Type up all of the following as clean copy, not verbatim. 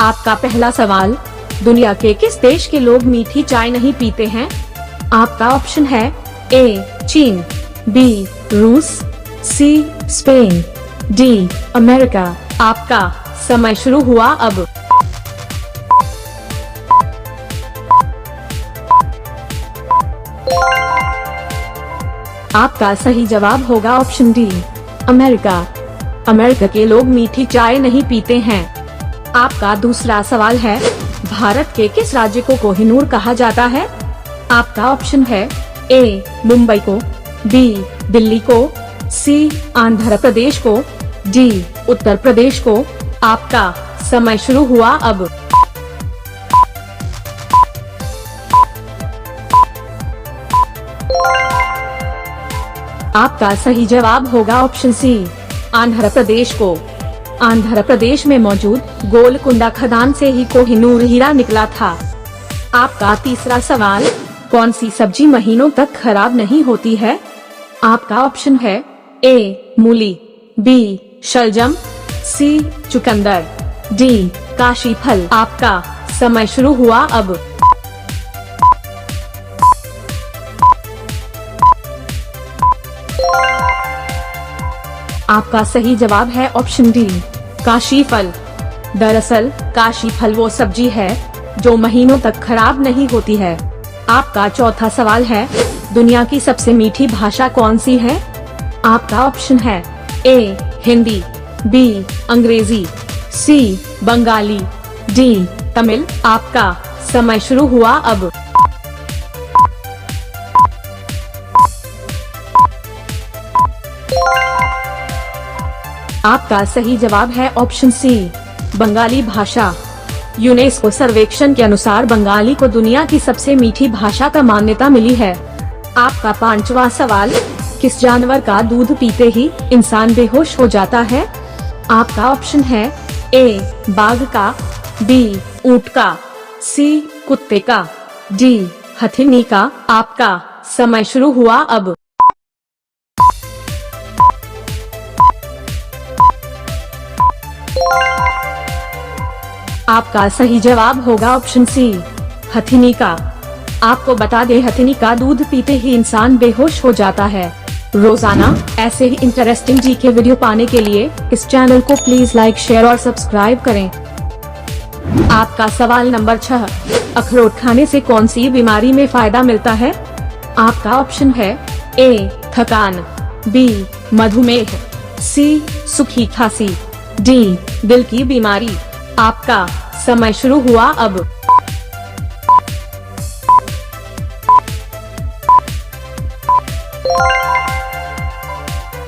आपका पहला सवाल, दुनिया के किस देश के लोग मीठी चाय नहीं पीते हैं? आपका ऑप्शन है ए चीन, बी रूस, सी स्पेन, डी अमेरिका। आपका समय शुरू हुआ अब। आपका सही जवाब होगा ऑप्शन डी अमेरिका। अमेरिका के लोग मीठी चाय नहीं पीते हैं। आपका दूसरा सवाल है, भारत के किस राज्य को कोहिनूर कहा जाता है? आपका ऑप्शन है ए मुंबई को, बी दिल्ली को, सी आंध्र प्रदेश को, डी उत्तर प्रदेश को। आपका समय शुरू हुआ अब। आपका सही जवाब होगा ऑप्शन सी आंध्र प्रदेश को। आंध्र प्रदेश में मौजूद गोलकुंडा खदान से ही कोहिनूर हीरा निकला था। आपका तीसरा सवाल, कौन सी सब्जी महीनों तक खराब नहीं होती है? आपका ऑप्शन है ए मूली, बी शलजम, सी चुकंदर, डी काशी फल। आपका समय शुरू हुआ अब। आपका सही जवाब है ऑप्शन डी काशी फल। दरअसल काशी फल वो सब्जी है जो महीनों तक खराब नहीं होती है। आपका चौथा सवाल है, दुनिया की सबसे मीठी भाषा कौन सी है? आपका ऑप्शन है ए हिंदी, बी अंग्रेजी, सी बंगाली, डी तमिल। आपका समय शुरू हुआ अब। आपका सही जवाब है ऑप्शन सी बंगाली भाषा। यूनेस्को सर्वेक्षण के अनुसार बंगाली को दुनिया की सबसे मीठी भाषा का मान्यता मिली है। आपका पांचवा सवाल, किस जानवर का दूध पीते ही इंसान बेहोश हो जाता है? आपका ऑप्शन है ए बाघ का, बी ऊंट का, सी कुत्ते का, डी हथिनी का। आपका समय शुरू हुआ अब। आपका सही जवाब होगा ऑप्शन सी हथिनी का। आपको बता दें, हथिनी का दूध पीते ही इंसान बेहोश हो जाता है। रोजाना ऐसे ही इंटरेस्टिंग जीके वीडियो पाने के लिए इस चैनल को प्लीज लाइक, शेयर और सब्सक्राइब करें। आपका सवाल नंबर 6, अखरोट खाने से कौन सी बीमारी में फायदा मिलता है? आपका ऑप्शन है ए थकान, बी मधुमेह, सी सूखी खांसी, डी दिल की बीमारी। आपका समय शुरू हुआ अब।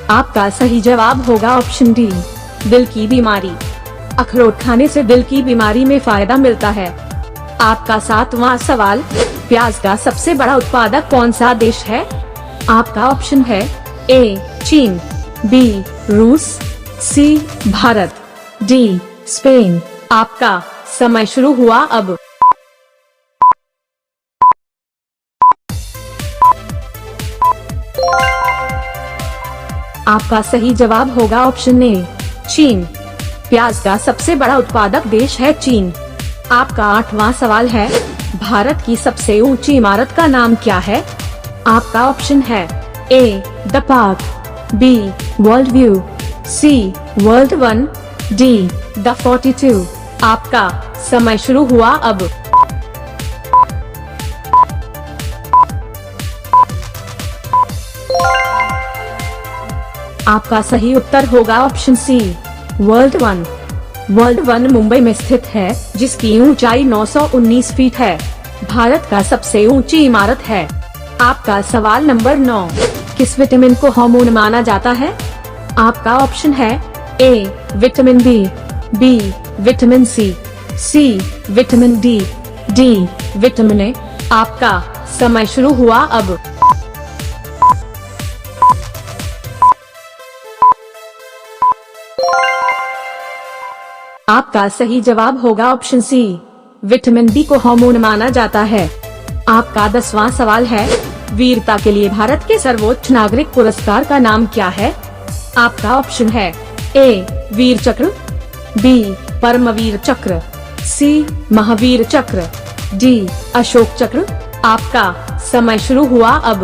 आपका सही जवाब होगा ऑप्शन डी दिल की बीमारी। अखरोट खाने से दिल की बीमारी में फायदा मिलता है। आपका 7वां सवाल, प्याज का सबसे बड़ा उत्पादक कौन सा देश है? आपका ऑप्शन है ए चीन, बी रूस, सी भारत, डी स्पेन। आपका समय शुरू हुआ अब। आपका सही जवाब होगा ऑप्शन ए चीन। प्याज का सबसे बड़ा उत्पादक देश है चीन। आपका 8वां सवाल है, भारत की सबसे ऊंची इमारत का नाम क्या है? आपका ऑप्शन है A the park, B world view, C world one, D the 42। आपका समय शुरू हुआ अब। आपका सही उत्तर होगा option C world One. World One Mumbai में स्थित है, जिसकी ऊंचाई 919 फीट है। भारत का सबसे ऊंची इमारत है। आपका सवाल नंबर 9, किस विटामिन को हार्मोन माना जाता है? आपका ऑप्शन है A vitamin B vitamin C vitamin D vitamin A. आपका समय शुरू हुआ अब। आपका सही जवाब होगा ऑप्शन सी विटामिन बी को हार्मोन माना जाता है। आपका 10वां सवाल है, वीरता के लिए भारत के सर्वोच्च नागरिक पुरस्कार का नाम क्या है? आपका ऑप्शन है ए वीर चक्र, बी परमवीर चक्र, सी महावीर चक्र, डी अशोक चक्र। आपका समय शुरू हुआ अब।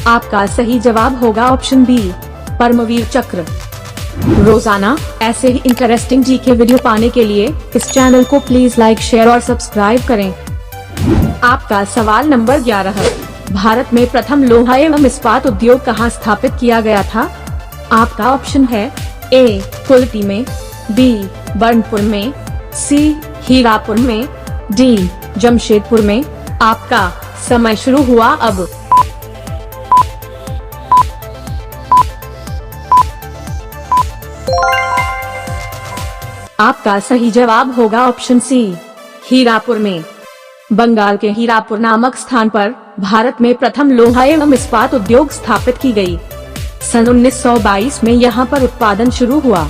आपका सही जवाब होगा ऑप्शन बी परमवीर चक्र। रोजाना ऐसे ही इंटरेस्टिंग जीके वीडियो पाने के लिए इस चैनल को प्लीज लाइक, शेयर और सब्सक्राइब करें। आपका सवाल नंबर 11, भारत में प्रथम लोहा एवं इस्पात उद्योग कहाँ स्थापित किया गया था? आपका ऑप्शन है ए कुल्टी में, बी बर्नपुर में, सी हीरापुर में, डी जमशेदपुर में। आपका समय शुरू हुआ अब। आपका सही जवाब होगा ऑप्शन सी हीरापुर में। बंगाल के हीरापुर नामक स्थान पर भारत में प्रथम लोहा एवं इस्पात उद्योग स्थापित की गई। सन 1922 में यहां पर उत्पादन शुरू हुआ।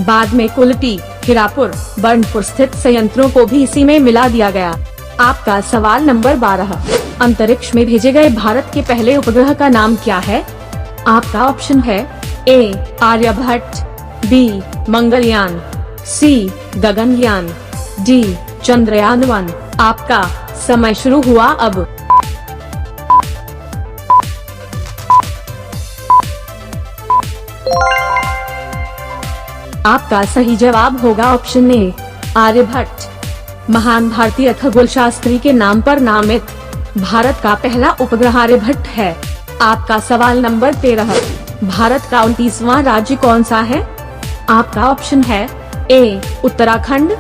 बाद में कुल्टी, हीरापुर, बर्नपुर स्थित संयंत्रों को भी इसी में मिला दिया गया। आपका सवाल नंबर 12, अंतरिक्ष में भेजे गए भारत के पहले उपग्रह का नाम क्या है? आपका ऑप्शन है ए आर्यभट्ट, बी मंगलयान, सी गगनयान, डी चंद्रयान 1। आपका समय शुरू हुआ अब। आपका सही जवाब होगा ऑप्शन ए आर्यभट्ट। महान भारतीय खगोल शास्त्री के नाम पर नामित भारत का पहला उपग्रह आर्यभट्ट है। आपका सवाल नंबर 13, भारत का 29वां राज्य कौन सा है? आपका ऑप्शन है ए उत्तराखंड,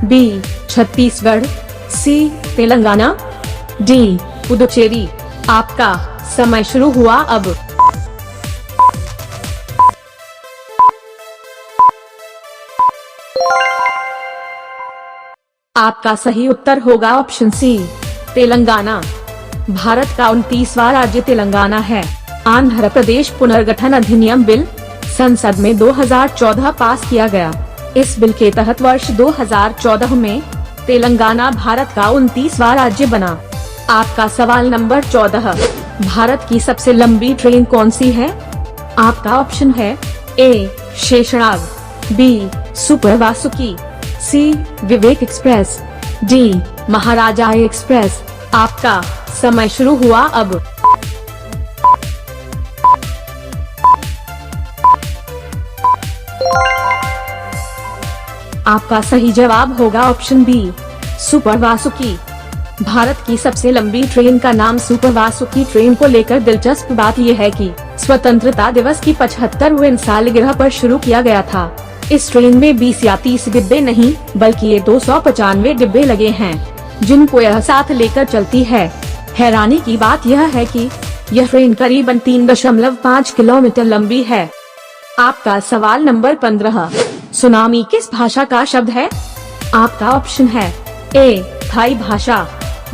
बी छत्तीसगढ़, सी तेलंगाना, डी पुदुचेरी। आपका समय शुरू हुआ अब। आपका सही उत्तर होगा ऑप्शन सी तेलंगाना। भारत का 29वां राज्य तेलंगाना है। आंध्र प्रदेश पुनर्गठन अधिनियम बिल संसद में 2014 पास किया गया। इस बिल के तहत वर्ष 2014 में तेलंगाना भारत का 29वां राज्य बना। आपका सवाल नंबर 14, भारत की सबसे लंबी ट्रेन कौन सी है? आपका ऑप्शन है A Sheshnag, B super Vasuki, C Vivek express, D Maharaja express. आपका समय शुरू हुआ अब। आपका सही जवाब होगा option B super Vasuki. Bharat की सबसे लंबी ट्रेन का नाम सुपर वासुकी ट्रेन को लेकर दिलचस्प बात यह है कि स्वतंत्रता दिवस की 75वें सालगिरह पर शुरू किया गया था। इस ट्रेन में 20 या 30 डिब्बे नहीं बल्कि ये 295 डिब्बे लगे हैं, जिनको यह साथ लेकर चलती है। हैरानी की बात यह है कि यह ट्रेन करीबन 3.5 किलोमीटर लंबी है। आपका सवाल नंबर 15, सुनामी किस भाषा का शब्द है? आपका ऑप्शन है ए थाई भाषा,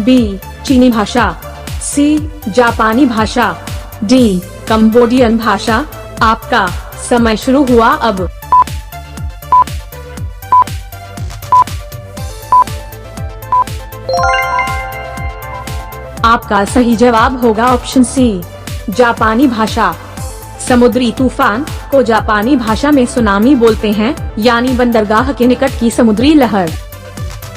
बी चीनी भाषा, सी जापानी भाषा, डी कंबोडियन भाषा। आपका समय शुरू हुआ अब। आपका सही जवाब होगा ऑप्शन सी जापानी भाषा। समुद्री तूफान को जापानी भाषा में सुनामी बोलते हैं, यानी बंदरगाह के निकट की समुद्री लहर।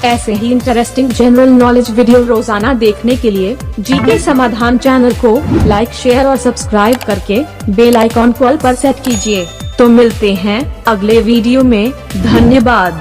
ऐसे ही इंटरेस्टिंग जनरल नॉलेज वीडियो रोजाना देखने के लिए जीके समाधान चैनल को लाइक, शेयर और सब्सक्राइब करके बेल आइकॉन को ऑल पर सेट कीजिए। तो मिलते हैं अगले वीडियो में। धन्यवाद।